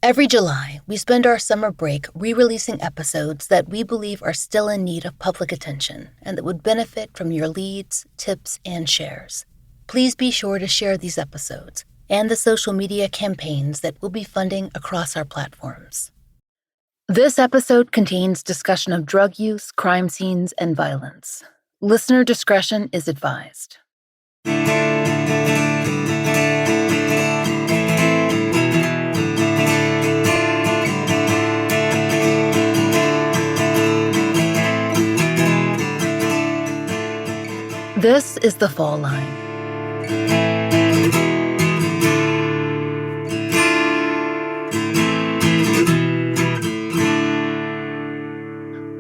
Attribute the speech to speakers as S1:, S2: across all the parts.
S1: Every July, we spend our summer break re-releasing episodes that we believe are still in need of public attention and that would benefit from your leads, tips, and shares. Please be sure to share these episodes and the social media campaigns that we'll be funding across our platforms. This episode contains discussion of drug use, crime scenes, and violence. Listener discretion is advised. This is The Fall Line.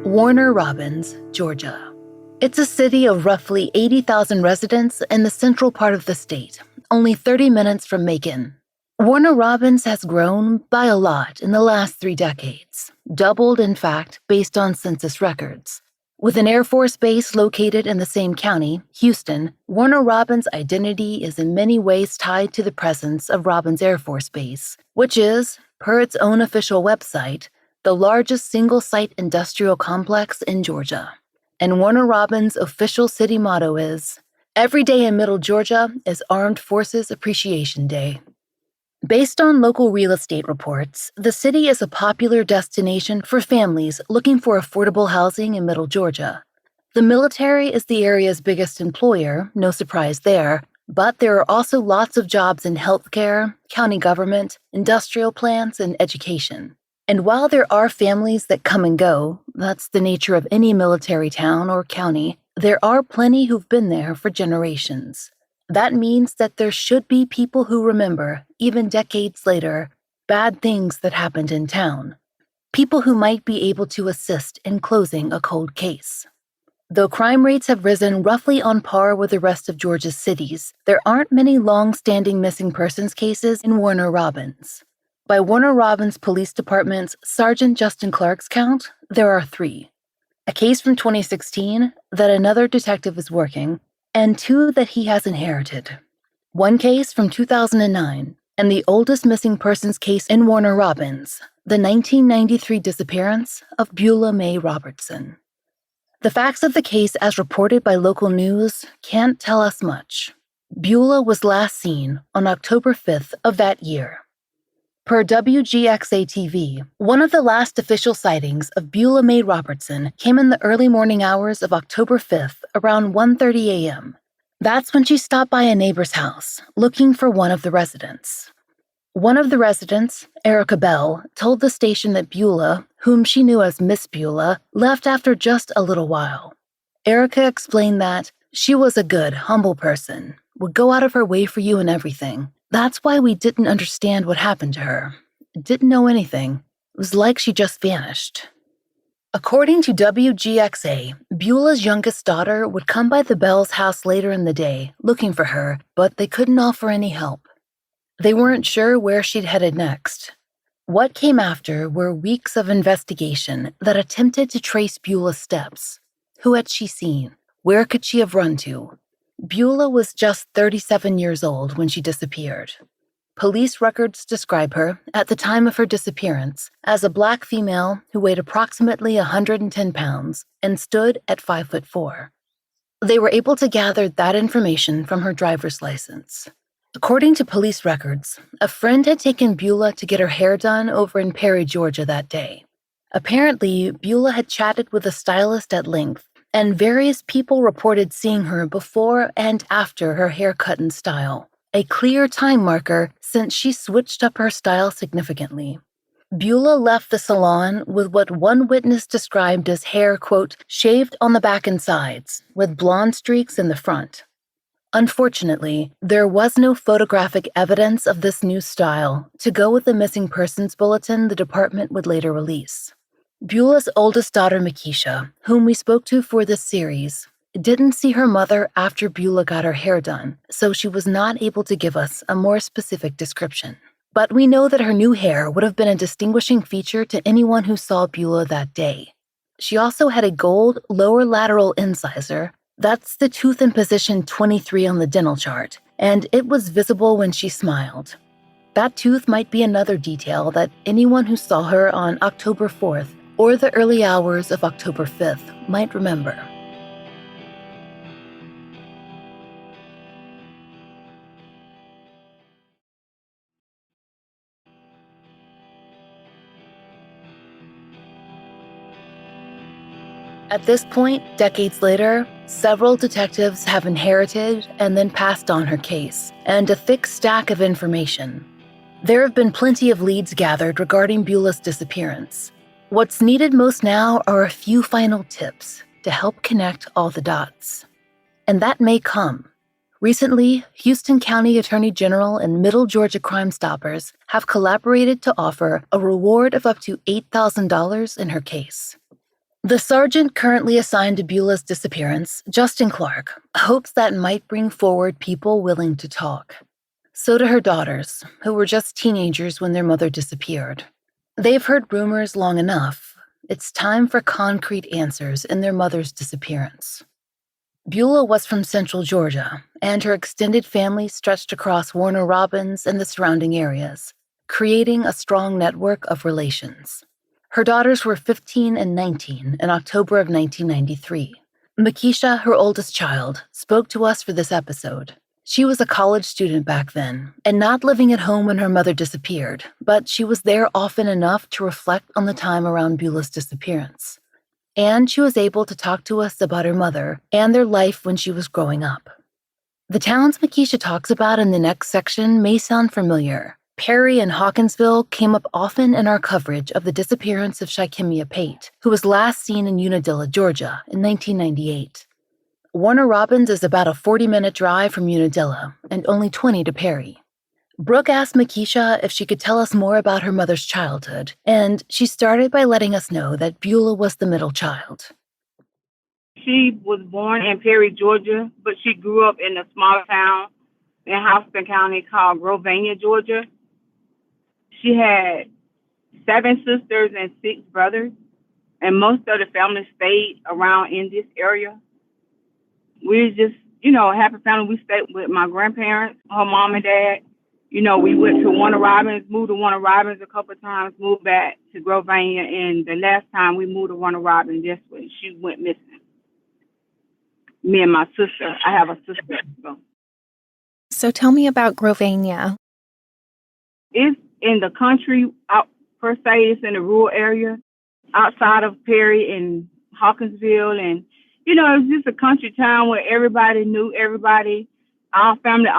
S1: Warner Robins, Georgia. It's a city of roughly 80,000 residents in the central part of the state, only 30 minutes from Macon. Warner Robins has grown by a lot in the last 3 decades, doubled in fact based on census records. With an Air Force base located in the same county, Houston, Warner Robins' identity is in many ways tied to the presence of Robins Air Force Base, which is, per its own official website, the largest single-site industrial complex in Georgia. And Warner Robins' official city motto is, "Every day in Middle Georgia is Armed Forces Appreciation Day." Based on local real estate reports, the city is a popular destination for families looking for affordable housing in Middle Georgia. The military is the area's biggest employer, no surprise there, but there are also lots of jobs in healthcare, county government, industrial plants, and education. And while there are families that come and go, that's the nature of any military town or county, there are plenty who've been there for generations. That means that there should be people who remember, even decades later, bad things that happened in town. People who might be able to assist in closing a cold case. Though crime rates have risen roughly on par with the rest of Georgia's cities, there aren't many long-standing missing persons cases in Warner Robins. By Warner Robins Police Department's Sergeant Justin Clark's count, there are 3. A case from 2016 that another detective is working, and 2 that he has inherited. One case from 2009, and the oldest missing persons case in Warner Robins, the 1993 disappearance of Bula Mae Robertson. The facts of the case as reported by local news can't tell us much. Bula was last seen on October 5th of that year. Per WGXA-TV, one of the last official sightings of Bula Mae Robertson came in the early morning hours of October 5th around 1:30 a.m. That's when she stopped by a neighbor's house, looking for one of the residents. One of the residents, Erica Bell, told the station that Bula, whom she knew as Miss Bula, left after just a little while. Erica explained that she was a good, humble person, would go out of her way for you and everything. That's why we didn't understand what happened to her. Didn't know anything. It was like she just vanished. According to WGXA, Beulah's youngest daughter would come by the Bells' house later in the day, looking for her, but they couldn't offer any help. They weren't sure where she'd headed next. What came after were weeks of investigation that attempted to trace Beulah's steps. Who had she seen? Where could she have run to? Bula was just 37 years old when she disappeared. Police records describe her, at the time of her disappearance, as a black female who weighed approximately 110 pounds and stood at 5'4". They were able to gather that information from her driver's license. According to police records, a friend had taken Bula to get her hair done over in Perry, Georgia that day. Apparently, Bula had chatted with a stylist at length, and various people reported seeing her before and after her haircut and style, a clear time marker since she switched up her style significantly. Bula left the salon with what one witness described as hair, quote, shaved on the back and sides, with blonde streaks in the front. Unfortunately, there was no photographic evidence of this new style to go with the missing persons bulletin the department would later release. Beulah's oldest daughter, Makisha, whom we spoke to for this series, didn't see her mother after Bula got her hair done, so she was not able to give us a more specific description. But we know that her new hair would have been a distinguishing feature to anyone who saw Bula that day. She also had a gold lower lateral incisor. That's the tooth in position 23 on the dental chart, and it was visible when she smiled. That tooth might be another detail that anyone who saw her on October 4th or the early hours of October 5th might remember. At this point, decades later, several detectives have inherited and then passed on her case, and a thick stack of information. There have been plenty of leads gathered regarding Bula's disappearance. What's needed most now are a few final tips to help connect all the dots. And that may come. Recently, Houston County Attorney General and Middle Georgia CrimeStoppers have collaborated to offer a reward of up to $8,000 in her case. The sergeant currently assigned to Bula's disappearance, Justin Clark, hopes that might bring forward people willing to talk. So do her daughters, who were just teenagers when their mother disappeared. They've heard rumors long enough. It's time for concrete answers in their mother's disappearance. Bula was from Central Georgia, and her extended family stretched across Warner Robins and the surrounding areas, creating a strong network of relations. Her daughters were 15 and 19 in October of 1993. Makisha, her oldest child, spoke to us for this episode. She was a college student back then, and not living at home when her mother disappeared, but she was there often enough to reflect on the time around Bula's disappearance. And she was able to talk to us about her mother and their life when she was growing up. The towns Makisha talks about in the next section may sound familiar. Perry and Hawkinsville came up often in our coverage of the disappearance of Shikemia Pate, who was last seen in Unadilla, Georgia, in 1998. Warner Robins is about a 40-minute drive from Unadilla and only 20 to Perry. Brooke asked Makisha if she could tell us more about her mother's childhood, and she started by letting us know that Bula was the middle child.
S2: She was born in Perry, Georgia, but she grew up in a small town in Houston County called Grovania, Georgia. She had 7 sisters and 6 brothers, and most of the family stayed around in this area. We were just, a happy family. We stayed with my grandparents, her mom and dad. We went to Warner Robins, moved to Warner Robins a couple of times, moved back to Grovania, and the last time we moved to Warner Robins, that's when she went missing. Me and my sister. I have a sister.
S3: So tell me about Grovania.
S2: It's in the country, out per se. It's in the rural area, outside of Perry and Hawkinsville, and it's just a country town where everybody knew everybody. Our family,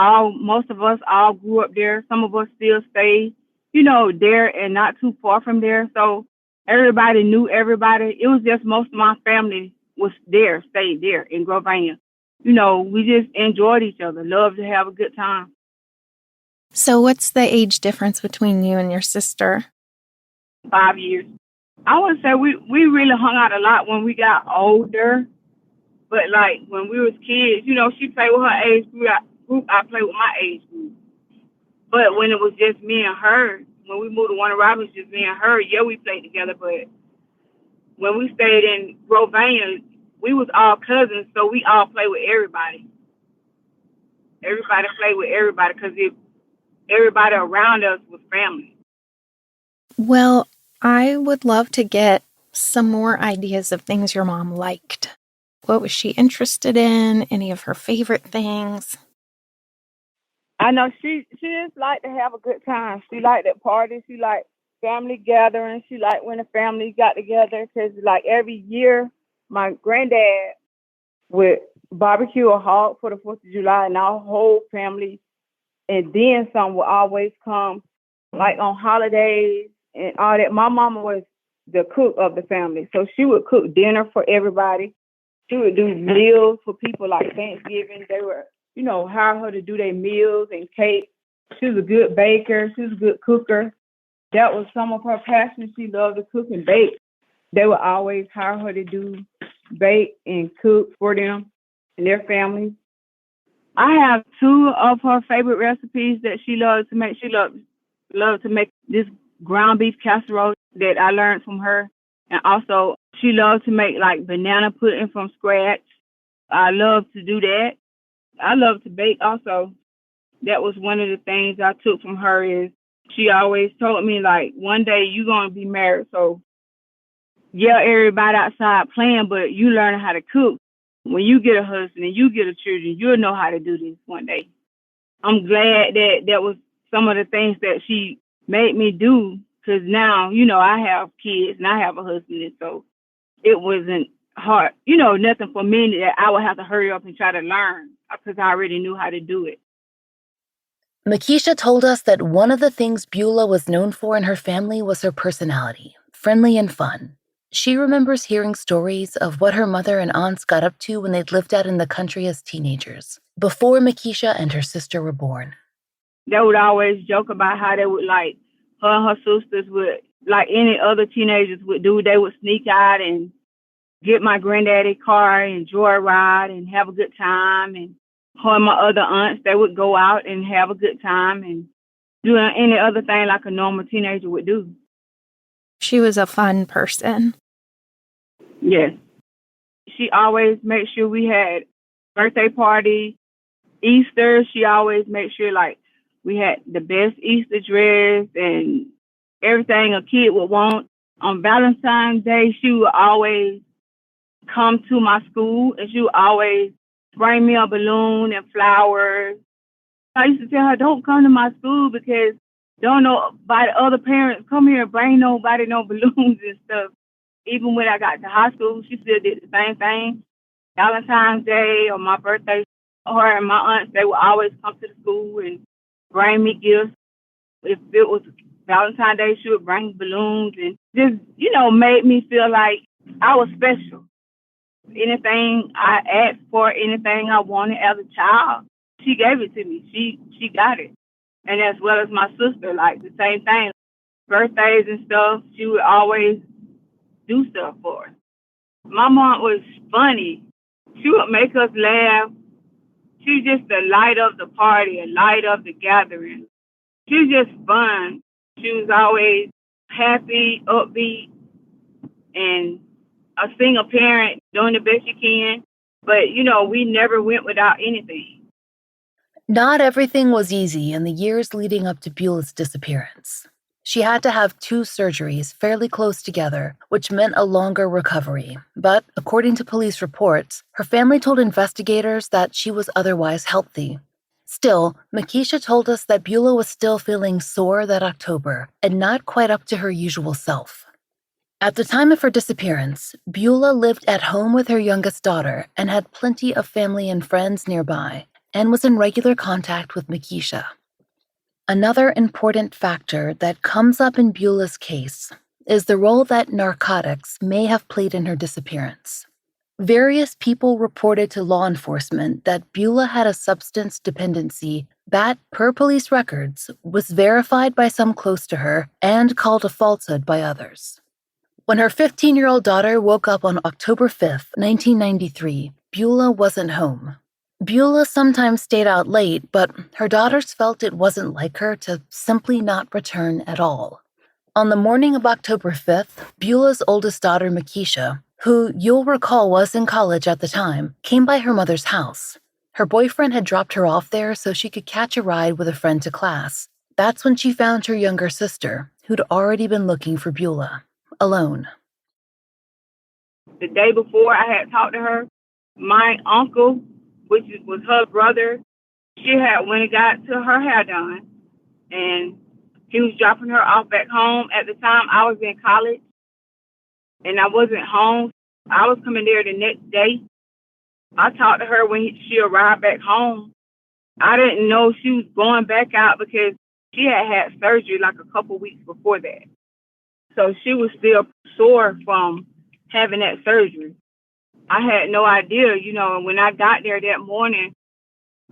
S2: most of us all grew up there. Some of us still stay, there and not too far from there. So everybody knew everybody. It was just most of my family was there, stayed there in Grovania. We just enjoyed each other, loved to have a good time.
S3: So what's the age difference between you and your sister?
S2: 5 years. I would say we really hung out a lot when we got older. But like when we was kids, she played with her age group. I played with my age group. But when it was just me and her, when we moved to Warner Robins, just me and her, yeah, we played together. But when we stayed in Grovania, we was all cousins, so we all played with everybody. Everybody played with everybody because everybody around us was family.
S3: Well, I would love to get some more ideas of things your mom liked. What was she interested in? Any of her favorite things?
S2: I know she just liked to have a good time. She liked at parties. She liked family gatherings. She liked when the family got together because, like, every year, my granddad would barbecue a hog for the 4th of July, and our whole family and then some would always come, like, on holidays and all that. My mama was the cook of the family, so she would cook dinner for everybody. She would do meals for people like Thanksgiving. They were, hire her to do their meals and cake. She was a good baker. She was a good cooker. That was some of her passion. She loved to cook and bake. They would always hire her to do bake and cook for them and their families. I have 2 of her favorite recipes that she loves to make. She loved to make this ground beef casserole that I learned from her. And also, she loves to make, like, banana pudding from scratch. I love to do that. I love to bake also. That was one of the things I took from her is She always told me, like, one day you're going to be married. So, yeah, everybody outside playing, but you learn how to cook. When you get a husband and you get a children, you'll know how to do this one day. I'm glad that was some of the things that she made me do, because now, I have kids and I have a husband. And so it wasn't hard, nothing for me that I would have to hurry up and try to learn because I already knew how to do it.
S1: Makisha told us that one of the things Bula was known for in her family was her personality, friendly and fun. She remembers hearing stories of what her mother and aunts got up to when they'd lived out in the country as teenagers, before Makisha and her sister were born.
S2: They would always joke about how they would, like, her and her sisters would, like any other teenagers would do, they would sneak out and get my granddaddy's car and joyride and have a good time. And her and my other aunts, they would go out and have a good time and do any other thing like a normal teenager would do.
S3: She was a fun person.
S2: Yes. She always made sure we had birthday party, Easter. She always made sure, like, we had the best Easter dress and everything a kid would want. On Valentine's Day, she would always come to my school and she would always bring me a balloon and flowers. I used to tell her, don't come to my school because don't nobody, other parents come here and bring nobody no balloons and stuff. Even when I got to high school, she still did the same thing. Valentine's Day or my birthday, her and my aunts, they would always come to the school and bring me gifts. If it was Valentine's Day, she would bring balloons and just, made me feel like I was special. Anything I asked for, anything I wanted as a child, she gave it to me. She got it. And as well as my sister, like the same thing. Birthdays and stuff, she would always do stuff for us. My mom was funny. She would make us laugh. She was just the light of the party, a light of the gathering. She was just fun. She was always happy, upbeat, and a single parent doing the best you can. But, we never went without anything.
S1: Not everything was easy in the years leading up to Bula's disappearance. She had to have 2 surgeries fairly close together, which meant a longer recovery. But according to police reports, her family told investigators that she was otherwise healthy. Still, Makisha told us that Bula was still feeling sore that October and not quite up to her usual self. At the time of her disappearance, Bula lived at home with her youngest daughter and had plenty of family and friends nearby, and was in regular contact with Makisha. Another important factor that comes up in Bula's case is the role that narcotics may have played in her disappearance. Various people reported to law enforcement that Bula had a substance dependency that, per police records, was verified by some close to her and called a falsehood by others. When her 15-year-old daughter woke up on October 5th, 1993, Bula wasn't home. Bula sometimes stayed out late, but her daughters felt it wasn't like her to simply not return at all. On the morning of October 5th, Bula's oldest daughter, Makisha, who you'll recall was in college at the time, came by her mother's house. Her boyfriend had dropped her off there so she could catch a ride with a friend to class. That's when she found her younger sister, who'd already been looking for Bula, alone.
S2: The day before I had talked to her, my uncle, which was her brother, she had went and got to her hair done, and he was dropping her off back home. At the time, I was in college, and I wasn't home. I was coming there the next day. I talked to her when she arrived back home. I didn't know she was going back out because she had surgery like a couple weeks before that. So she was still sore from having that surgery. I had no idea, and when I got there that morning,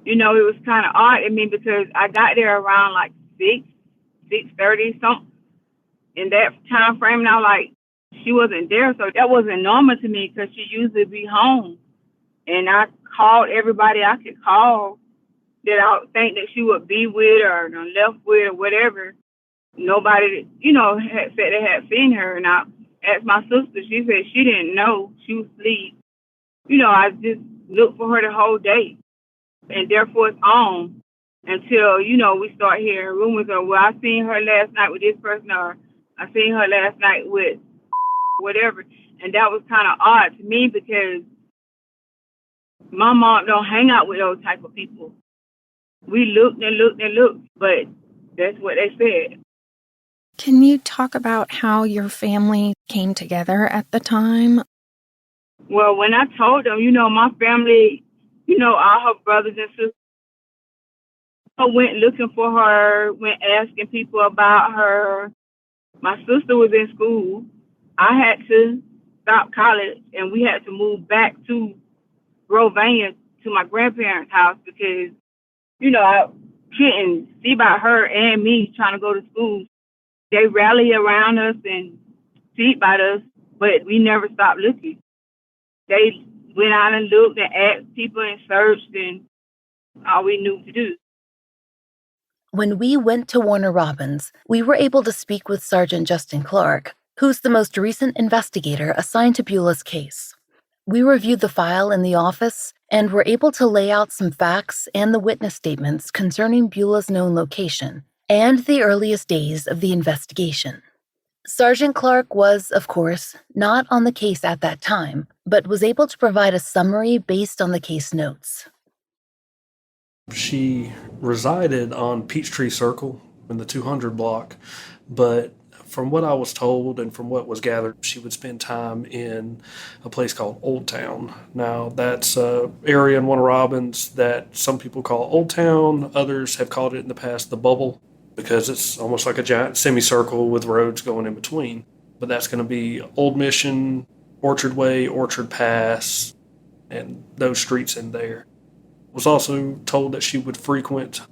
S2: it was kind of odd to me because I got there around like 6:30 something in that time frame. And I was like, she wasn't there. So that wasn't normal to me because she usually be home. And I called everybody I could call that I would think that she would be with or left with or whatever. Nobody, had said they had seen her. And I asked my sister, she said she didn't know. She was asleep. I just looked for her the whole day. And therefore it's on. until, we start hearing rumors of, well, I seen her last night with this person, or I seen her last night with whatever. And that was kind of odd to me because my mom don't hang out with those type of people. We looked and looked and looked, but that's what they said.
S3: Can you talk about how your family came together at the time?
S2: Well, when I told them, my family, all her brothers and sisters, went looking for her, went asking people about her. My sister was in school. I had to stop college, and we had to move back to Grovania to my grandparents' house because, I couldn't see about her and me trying to go to school. They rallied around us and see about us, but we never stopped looking. They went out and looked and asked people and searched, and all we knew to do.
S1: When we went to Warner Robins, we were able to speak with Sergeant Justin Clark, who's the most recent investigator assigned to Bula's case. We reviewed the file in the office and were able to lay out some facts and the witness statements concerning Bula's known location and the earliest days of the investigation. Sergeant Clark was, of course, not on the case at that time, but was able to provide a summary based on the case notes.
S4: She resided on Peachtree Circle in the 200 block, but from what I was told and from what was gathered, she would spend time in a place called Old Town. Now, that's an area in Warner Robins that some people call Old Town. Others have called it in the past the Bubble because it's almost like a giant semicircle with roads going in between. But that's going to be Old Mission, Orchard Way, Orchard Pass, and those streets in there. Was also told that she would frequent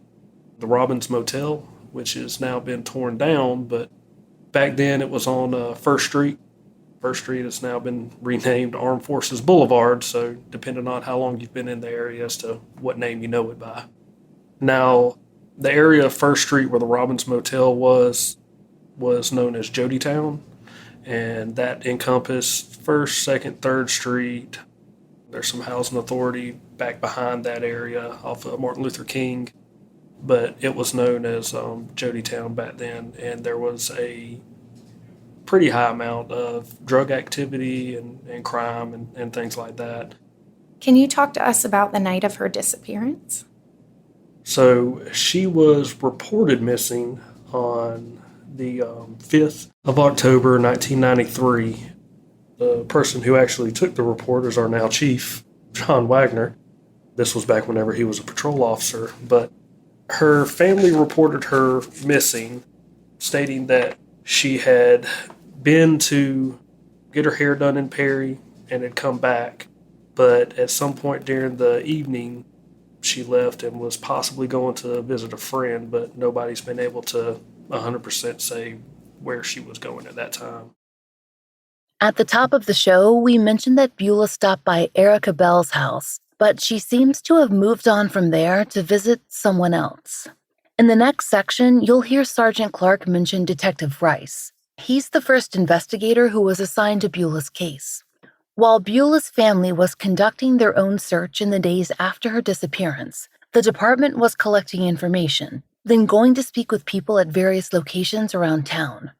S4: the Robbins Motel, which has now been torn down, but back then it was on First Street. First Street has now been renamed Armed Forces Boulevard, so depending on how long you've been in the area as to what name you know it by. Now, the area of First Street where the Robbins Motel was known as Jodytown, and that encompassed 1st, 2nd, 3rd Street. There's some housing authority back behind that area off of Martin Luther King, but it was known as Jodytown back then, and there was a pretty high amount of drug activity and crime and things like that.
S3: Can you talk to us about the night of her disappearance?
S4: So she was reported missing on the 5th of October, 1993. The person who actually took the report is our now chief, John Wagner. This was back whenever he was a patrol officer, but her family reported her missing, stating that she had been to get her hair done in Perry and had come back, but at some point during the evening, she left and was possibly going to visit a friend, but nobody's been able to 100% say where she was going at that time.
S1: At the top of the show, we mentioned that Bula stopped by Erica Bell's house, but she seems to have moved on from there to visit someone else. In the next section, you'll hear Sergeant Clark mention Detective Rice. He's the first investigator who was assigned to Bula's case. While Bula's family was conducting their own search in the days after her disappearance, the department was collecting information, then going to speak with people at various locations around town.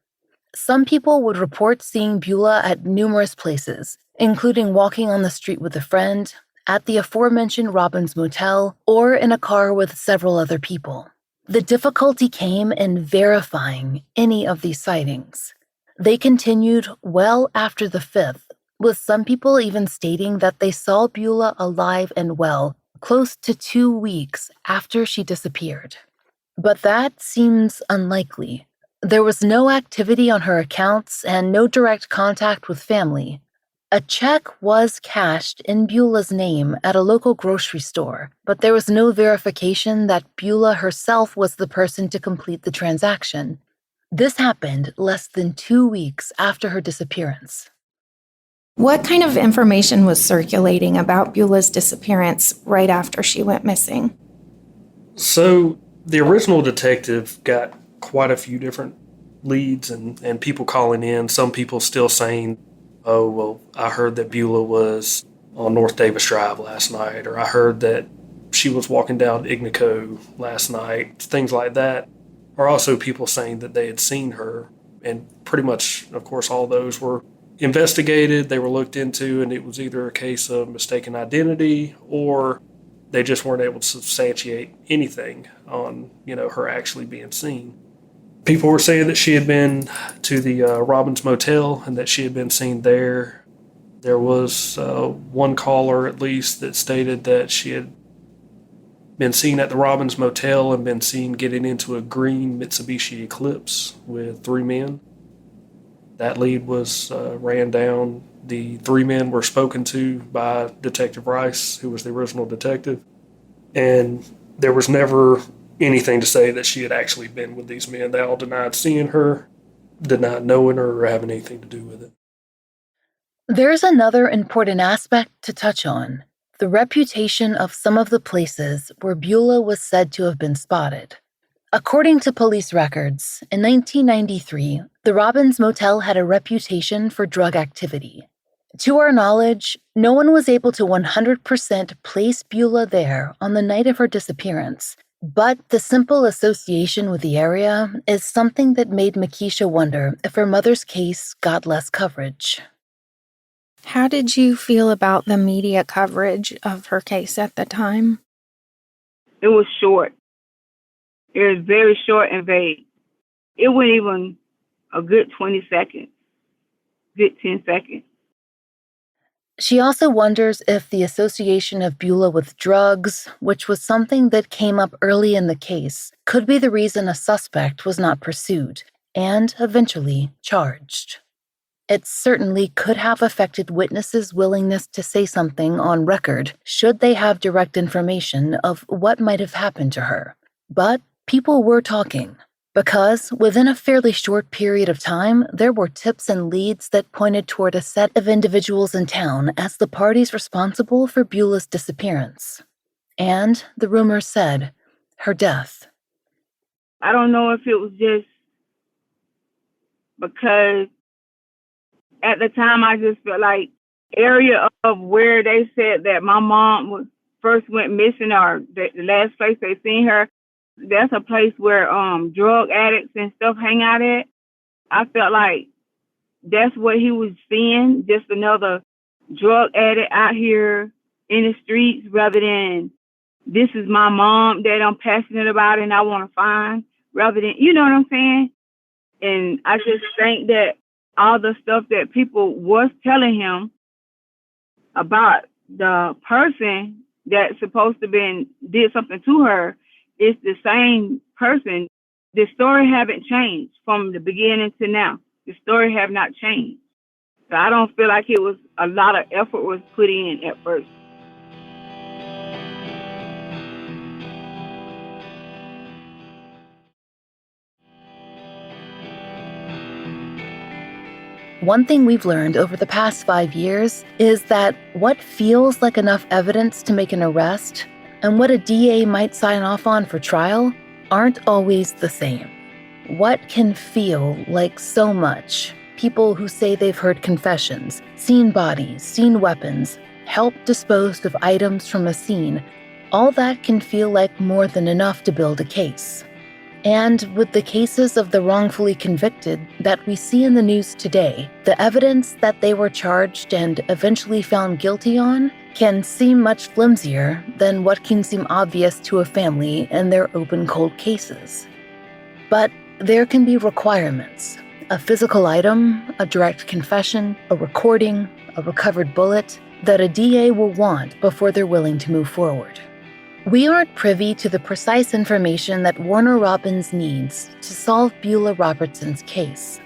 S1: Some people would report seeing Bula at numerous places, including walking on the street with a friend, at the aforementioned Robbins Motel, or in a car with several other people. The difficulty came in verifying any of these sightings. They continued well after the 5th, with some people even stating that they saw Bula alive and well close to 2 weeks after she disappeared. But that seems unlikely. There was no activity on her accounts and no direct contact with family. A check was cashed in Bula's name at a local grocery store, but there was no verification that Bula herself was the person to complete the transaction. This happened less than 2 weeks after her disappearance.
S3: What kind of information was circulating about Bula's disappearance right after she went missing?
S4: So the original detective got quite a few different leads and people calling in. Some people still saying, oh, well, I heard that Bula was on North Davis Drive last night, or I heard that she was walking down Ignaco last night, things like that, are also people saying that they had seen her. And pretty much, of course, all those were investigated, they were looked into, and it was either a case of mistaken identity or they just weren't able to substantiate anything on, her actually being seen. People were saying that she had been to the Robbins Motel and that she had been seen there. There was one caller, at least, that stated that she had been seen at the Robbins Motel and been seen getting into a green Mitsubishi Eclipse with 3 men. That lead was ran down. The 3 men were spoken to by Detective Rice, who was the original detective. And there was never anything to say that she had actually been with these men. They all denied seeing her, denied knowing her, or having anything to do with it.
S1: There's another important aspect to touch on: the reputation of some of the places where Bula was said to have been spotted. According to police records, in 1993, the Robbins Motel had a reputation for drug activity. To our knowledge, no one was able to 100% place Bula there on the night of her disappearance, but the simple association with the area is something that made Makisha wonder if her mother's case got less coverage.
S3: How did you feel about the media coverage of her case at the time?
S2: It was short. It was very short and vague. It wasn't even a good 20 seconds, good 10 seconds.
S1: She also wonders if the association of Bula with drugs, which was something that came up early in the case, could be the reason a suspect was not pursued and eventually charged. It certainly could have affected witnesses' willingness to say something on record should they have direct information of what might have happened to her. But people were talking, because within a fairly short period of time, there were tips and leads that pointed toward a set of individuals in town as the parties responsible for Bula's disappearance. And, the rumors said, her death.
S2: I don't know if it was just because at the time I just felt like area of where they said that my mom first went missing, or the last place they seen her, that's a place where drug addicts and stuff hang out at. I felt like that's what he was seeing, just another drug addict out here in the streets, rather than this is my mom that I'm passionate about and I want to find, rather than, you know what I'm saying? And I just think that all the stuff that people was telling him about the person that's supposed to did something to her, it's the same person. The story haven't changed from the beginning to now. The story have not changed. So I don't feel like it was a lot of effort was put in at first.
S1: One thing we've learned over the past 5 years is that what feels like enough evidence to make an arrest and what a DA might sign off on for trial aren't always the same. What can feel like so much, people who say they've heard confessions, seen bodies, seen weapons, helped dispose of items from a scene, all that can feel like more than enough to build a case. And with the cases of the wrongfully convicted that we see in the news today, the evidence that they were charged and eventually found guilty on can seem much flimsier than what can seem obvious to a family in their open cold cases. But there can be requirements: a physical item, a direct confession, a recording, a recovered bullet, that a DA will want before they're willing to move forward. We aren't privy to the precise information that Warner Robbins needs to solve Bula Robertson's case,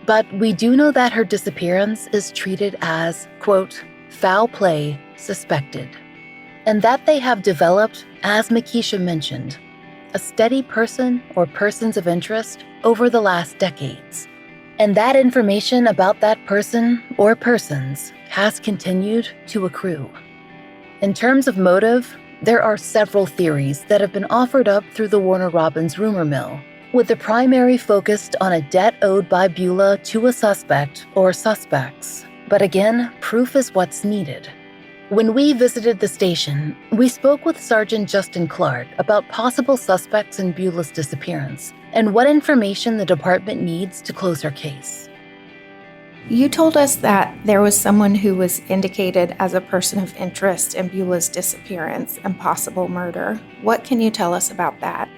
S1: but we do know that her disappearance is treated as, quote, foul play suspected, and that they have developed, as Makisha mentioned, a steady person or persons of interest over the last decades. And that information about that person or persons has continued to accrue. In terms of motive, there are several theories that have been offered up through the Warner Robbins rumor mill, with the primary focused on a debt owed by Bula to a suspect or suspects. But again, proof is what's needed. When we visited the station, we spoke with Sergeant Justin Clark about possible suspects in Bula's disappearance and what information the department needs to close her case.
S3: You told us that there was someone who was indicated as a person of interest in Bula's disappearance and possible murder. What can you tell us about that?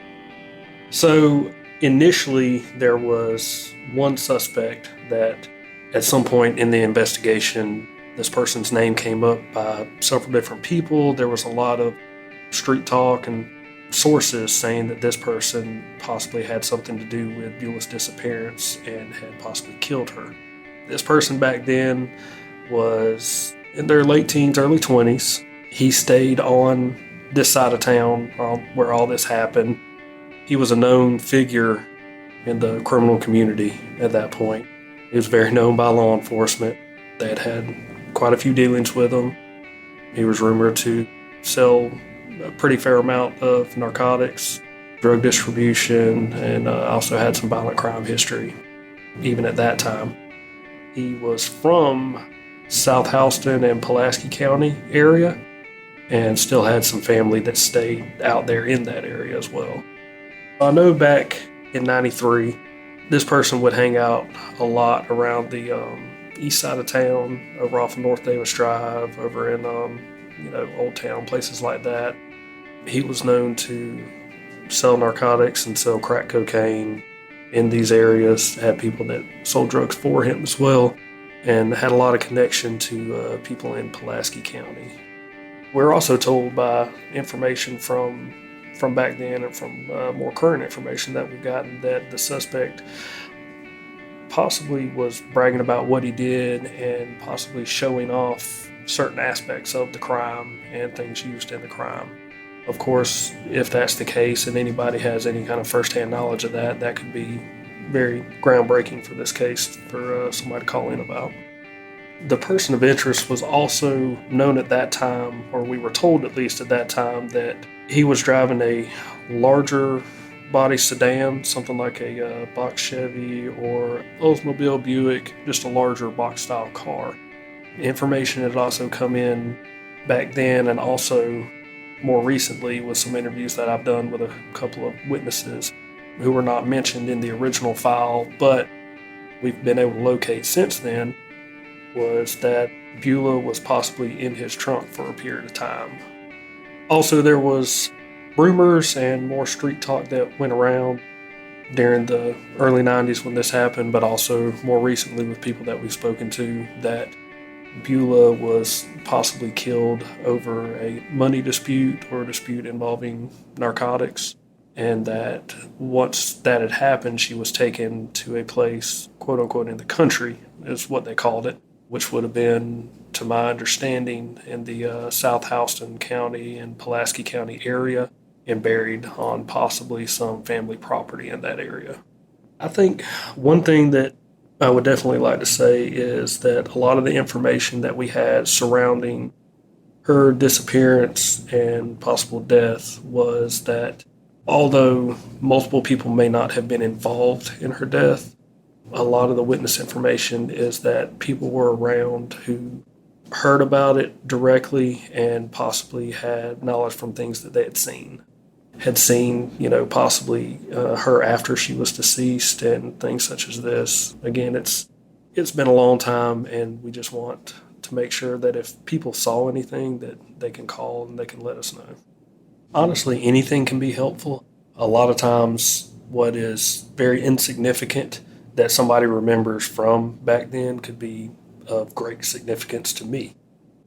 S4: So initially, there was one suspect that at some point in the investigation, this person's name came up by several different people. There was a lot of street talk and sources saying that this person possibly had something to do with Bula's disappearance and had possibly killed her. This person back then was in their late teens, early 20s. He stayed on this side of town where all this happened. He was a known figure in the criminal community at that point. He was very known by law enforcement. They had had quite a few dealings with him. He was rumored to sell a pretty fair amount of narcotics, drug distribution, and also had some violent crime history, even at that time. He was from South Houston and Pulaski County area and still had some family that stayed out there in that area as well. I know back in '93, this person would hang out a lot around the east side of town, over off of North Davis Drive, over in Old Town, places like that. He was known to sell narcotics and sell crack cocaine in these areas, had people that sold drugs for him as well, and had a lot of connection to people in Pulaski County. We're also told by information from back then and from more current information that we've gotten that the suspect possibly was bragging about what he did and possibly showing off certain aspects of the crime and things used in the crime. Of course, if that's the case and anybody has any kind of firsthand knowledge of that, that could be very groundbreaking for this case for somebody to call in about. The person of interest was also known at that time, or we were told at least at that time, that he was driving a larger body sedan, something like a box Chevy or Oldsmobile Buick, just a larger box style car. Information had also come in back then and also more recently with some interviews that I've done with a couple of witnesses who were not mentioned in the original file, but we've been able to locate since then, was that Bula was possibly in his trunk for a period of time. Also, there was rumors and more street talk that went around during the early 90s when this happened, but also more recently with people that we've spoken to, that Bula was possibly killed over a money dispute or a dispute involving narcotics, and that once that had happened, she was taken to a place, quote unquote, in the country, is what they called it, which would have been, to my understanding, in the South Houston County and Pulaski County area, and buried on possibly some family property in that area. I think one thing that I would definitely like to say is that a lot of the information that we had surrounding her disappearance and possible death was that although multiple people may not have been involved in her death, a lot of the witness information is that people were around who heard about it directly and possibly had knowledge from things that they had seen, possibly her after she was deceased and things such as this. Again, it's been a long time, and we just want to make sure that if people saw anything that they can call and they can let us know. Honestly, anything can be helpful. A lot of times what is very insignificant that somebody remembers from back then could be of great significance to me.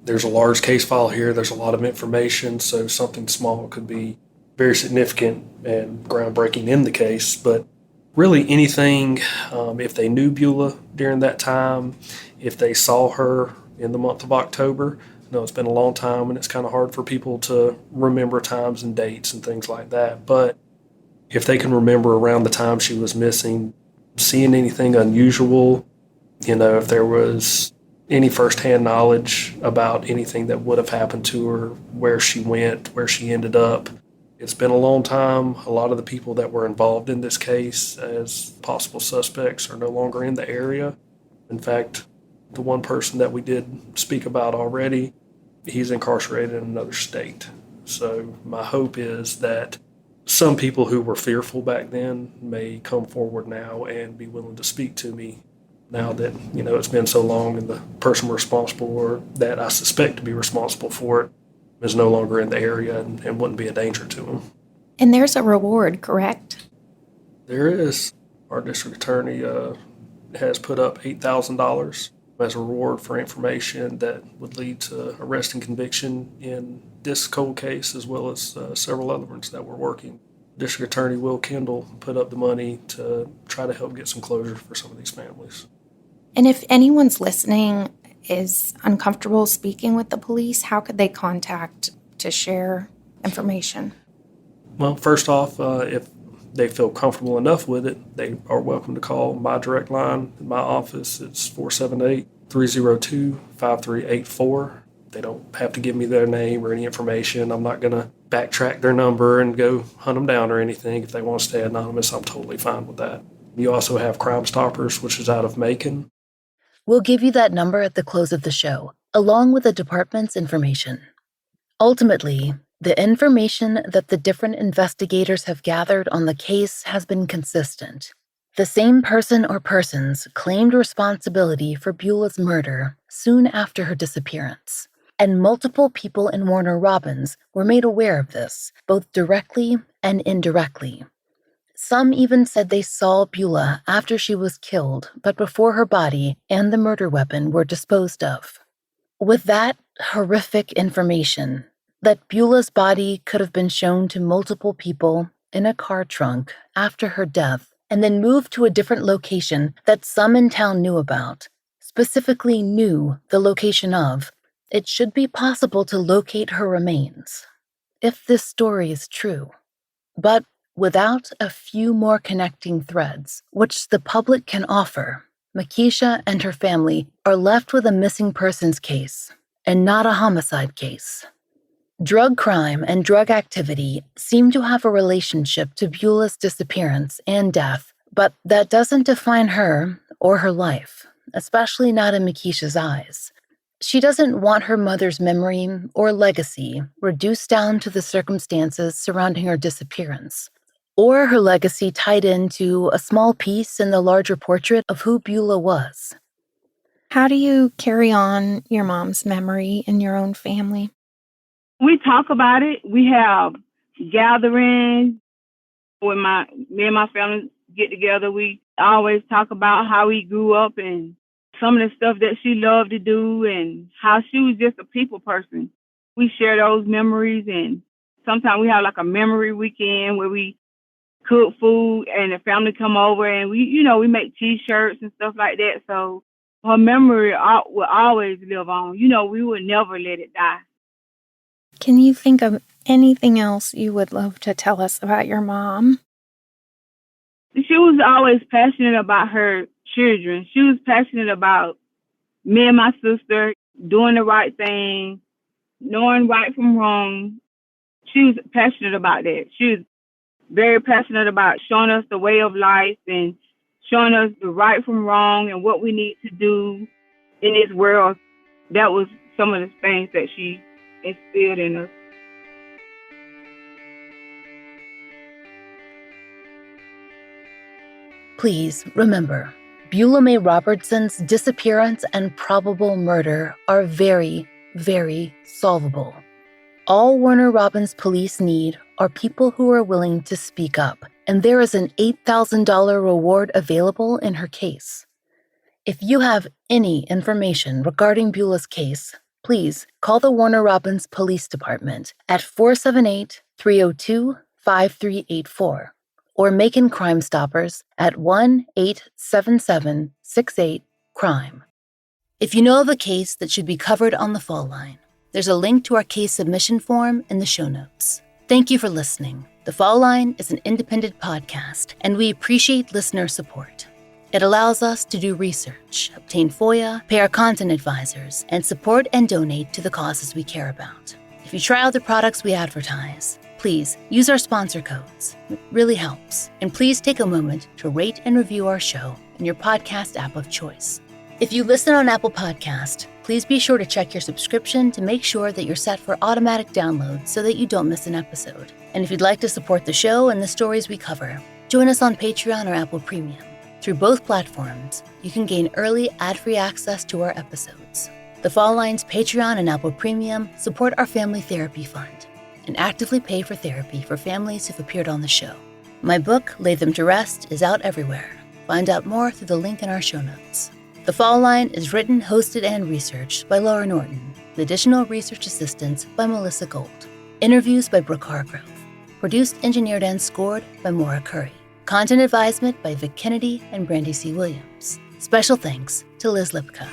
S4: There's a large case file here, there's a lot of information, so something small could be very significant and groundbreaking in the case, but really anything, if they knew Bula during that time, if they saw her in the month of October. I know it's been a long time and it's kind of hard for people to remember times and dates and things like that, but if they can remember around the time she was missing, seeing anything unusual, if there was any firsthand knowledge about anything that would have happened to her, where she went, where she ended up. It's been a long time. A lot of the people that were involved in this case as possible suspects are no longer in the area. In fact, the one person that we did speak about already he's incarcerated in another state. So my hope is that some people who were fearful back then may come forward now and be willing to speak to me now that, it's been so long and the person responsible or that I suspect to be responsible for it is no longer in the area and wouldn't be a danger to them.
S3: And there's a reward, correct?
S4: There is. Our district attorney has put up $8,000 as a reward for information that would lead to arrest and conviction in this cold case as well as several other ones that we're working. District Attorney Will Kendall put up the money to try to help get some closure for some of these families.
S3: And if anyone's listening is uncomfortable speaking with the police, how could they contact to share information?
S4: Well, first off, if they feel comfortable enough with it, they are welcome to call my direct line in my office. It's 478-302-5384. They don't have to give me their name or any information. I'm not going to backtrack their number and go hunt them down or anything. If they want to stay anonymous, I'm totally fine with that. You also have CrimeStoppers, which is out of Macon.
S1: We'll give you that number at the close of the show, along with the department's information. Ultimately, the information that the different investigators have gathered on the case has been consistent. The same person or persons claimed responsibility for Bula's murder soon after her disappearance, and multiple people in Warner Robins were made aware of this, both directly and indirectly. Some even said they saw Bula after she was killed, but before her body and the murder weapon were disposed of. With that horrific information, that Bula's body could have been shown to multiple people in a car trunk after her death and then moved to a different location that some in town knew about, specifically knew the location of, it should be possible to locate her remains, if this story is true. But without a few more connecting threads, which the public can offer, Makisha and her family are left with a missing persons case, and not a homicide case. Drug crime and drug activity seem to have a relationship to Bula's disappearance and death, but that doesn't define her or her life, especially not in Makisha's eyes. She doesn't want her mother's memory or legacy reduced down to the circumstances surrounding her disappearance, or her legacy tied into a small piece in the larger portrait of who Bula was.
S3: How do you carry on your mom's memory in your own family?
S2: We talk about it. We have gatherings when me and my family get together. We always talk about how we grew up and some of the stuff that she loved to do and how she was just a people person. We share those memories, and sometimes we have like a memory weekend where we cook food and the family come over and we make T-shirts and stuff like that. So her memory will always live on. We would never let it die.
S3: Can you think of anything else you would love to tell us about your mom?
S2: She was always passionate about her children. She was passionate about me and my sister doing the right thing, knowing right from wrong. She was passionate about that. She was very passionate about showing us the way of life and showing us the right from wrong and what we need to do in this world. That was some of the things that she instilled in us.
S1: Please remember, Bula Mae Robertson's disappearance and probable murder are very, very solvable. All Warner Robins police need are people who are willing to speak up, and there is an $8,000 reward available in her case. If you have any information regarding Bula's case, please call the Warner Robins Police Department at 478-302-5384 or Macon CrimeStoppers at 1-877-68-CRIME. If you know of a case that should be covered on the Fall Line, there's a link to our case submission form in the show notes. Thank you for listening. The Fall Line is an independent podcast, and we appreciate listener support. It allows us to do research, obtain FOIA, pay our content advisors, and support and donate to the causes we care about. If you try out the products we advertise, please use our sponsor codes. It really helps. And please take a moment to rate and review our show in your podcast app of choice. If you listen on Apple Podcast, Please be sure to check your subscription to make sure that you're set for automatic download so that you don't miss an episode. And if you'd like to support the show and the stories we cover, join us on Patreon or Apple Premium. Through both platforms, you can gain early ad-free access to our episodes. The Fall Line's Patreon and Apple Premium support our Family Therapy Fund and actively pay for therapy for families who've appeared on the show. My book, Lay Them to Rest, is out everywhere. Find out more through the link in our show notes. The Fall Line is written, hosted, and researched by Laurah Norton, with additional research assistance by Melissa Gold. Interviews by Brooke Hargrove. Produced, engineered, and scored by Maura Curry. Content advisement by Vic Kennedy and Brandy C. Williams. Special thanks to Liz Lipka.